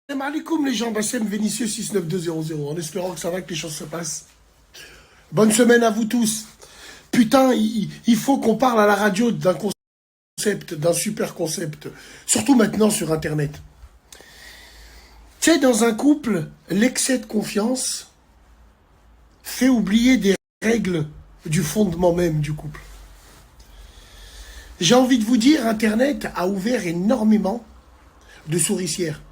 Salam alaikum les gens, Bassem Vénitieux 69200, en espérant que ça va, que les choses se passent. Bonne semaine à vous tous. Putain, il faut qu'on parle à la radio d'un concept, d'un super concept. Surtout maintenant sur Internet. Tu sais, dans un couple, l'excès de confiance fait oublier des règles du fondement même du couple. J'ai envie de vous dire, Internet a ouvert énormément de souricières.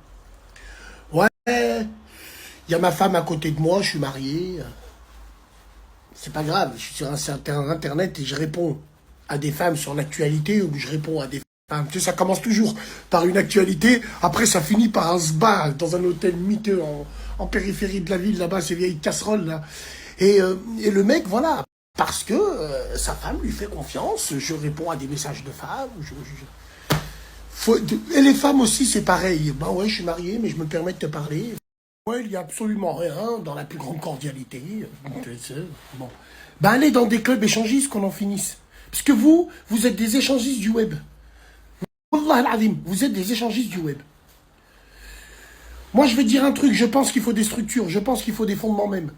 Ouais, il y a ma femme à côté de moi, je suis marié. C'est pas grave, je suis sur un certain Internet et je réponds à des femmes sur l'actualité ou je réponds à des femmes. Tu sais, ça commence toujours par une actualité, après ça finit par un spa dans un hôtel miteux en périphérie de la ville, là-bas, ces vieilles casseroles, là. Et le mec, voilà, parce que sa femme lui fait confiance, je réponds à des messages de femmes, et les femmes aussi, c'est pareil. Ben ouais, je suis marié, mais je me permets de te parler. Ouais, il n'y a absolument rien, dans la plus grande cordialité. Bon. Ben allez dans des clubs échangistes qu'on en finisse. Parce que vous êtes des échangistes du web. Wallah al-azim, vous êtes des échangistes du web. Moi, je vais dire un truc, je pense qu'il faut des structures, je pense qu'il faut des fondements même.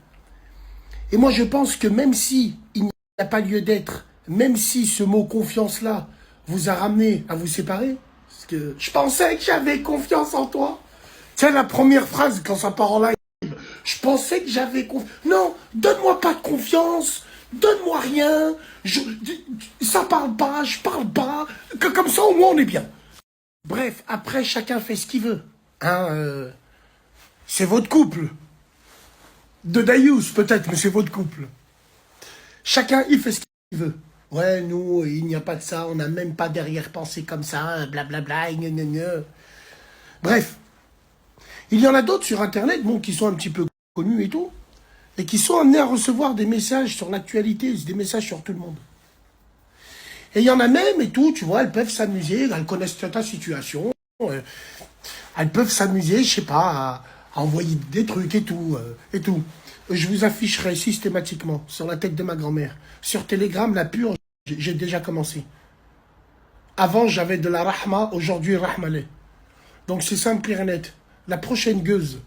Et moi, je pense que même si il n'y a pas lieu d'être, même si ce mot confiance-là vous a ramené à vous séparer, parce que je pensais que j'avais confiance en toi. C'est la première phrase quand ça part en live. Je pensais que j'avais confiance. Non, donne-moi pas de confiance, donne-moi rien. Ça parle pas, je parle pas. Que comme ça, au moins, on est bien. Bref, après, chacun fait ce qu'il veut. Hein, c'est votre couple. De Dayous, peut-être, mais c'est votre couple. Chacun, il fait ce qu'il veut. Ouais, nous, il n'y a pas de ça, on n'a même pas derrière-pensée comme ça, blablabla, Bref, il y en a d'autres sur Internet, bon, qui sont un petit peu connus et tout, et qui sont amenés à recevoir des messages sur l'actualité, des messages sur tout le monde. Et il y en a même et tout, tu vois, elles peuvent s'amuser, elles connaissent ta situation, elles peuvent s'amuser, je sais pas, à envoyer des trucs et tout, et tout. Je vous afficherai systématiquement sur la tête de ma grand-mère. Sur Telegram, la pure, j'ai déjà commencé. Avant, j'avais de la rahma, aujourd'hui, rahmaleh. Donc c'est simple, clair et net. La prochaine gueuse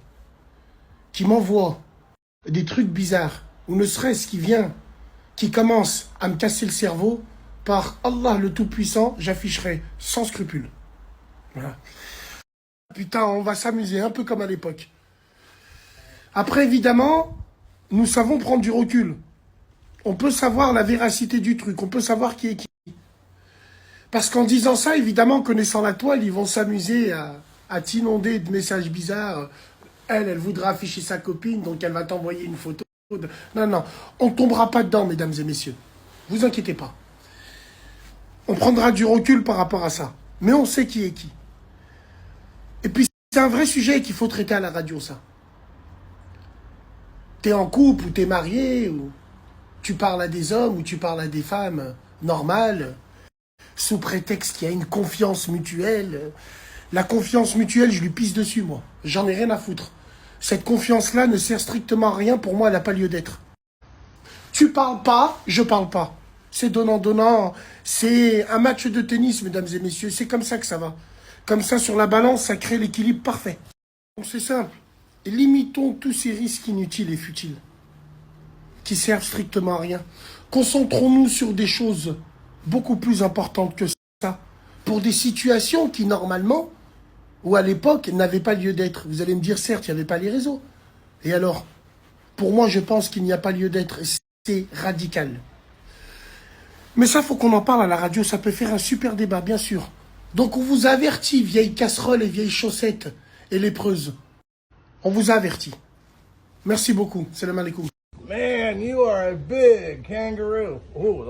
qui m'envoie des trucs bizarres, ou ne serait-ce qui commence à me casser le cerveau, par Allah le Tout-Puissant, j'afficherai sans scrupule. Voilà. Putain, on va s'amuser, un peu comme à l'époque. Après, évidemment, nous savons prendre du recul. On peut savoir la véracité du truc, on peut savoir qui est qui. Parce qu'en disant ça, évidemment, connaissant la toile, ils vont s'amuser à t'inonder de messages bizarres. Elle voudra afficher sa copine, donc elle va t'envoyer une photo. Non, non, on ne tombera pas dedans, mesdames et messieurs. Vous inquiétez pas. On prendra du recul par rapport à ça. Mais on sait qui est qui. Et puis, c'est un vrai sujet qu'il faut traiter à la radio, ça. T'es en couple ou t'es marié, ou tu parles à des hommes ou tu parles à des femmes normales, sous prétexte qu'il y a une confiance mutuelle. La confiance mutuelle, je lui pisse dessus, moi. J'en ai rien à foutre. Cette confiance-là ne sert strictement à rien. Pour moi, elle n'a pas lieu d'être. Tu parles pas, je parle pas. C'est donnant-donnant. C'est un match de tennis, mesdames et messieurs. C'est comme ça que ça va. Comme ça, sur la balance, ça crée l'équilibre parfait. Donc c'est simple. Limitons tous ces risques inutiles et futiles, qui servent strictement à rien. Concentrons-nous sur des choses beaucoup plus importantes que ça, pour des situations qui, normalement, ou à l'époque, n'avaient pas lieu d'être. Vous allez me dire, certes, il n'y avait pas les réseaux. Et alors, pour moi, je pense qu'il n'y a pas lieu d'être. C'est radical. Mais ça, faut qu'on en parle à la radio. Ça peut faire un super débat, bien sûr. Donc, on vous avertit, vieilles casseroles et vieilles chaussettes et lépreuses. On vous a averti. Merci beaucoup. Salam alaikum. Man, you are a big kangaroo. Ooh.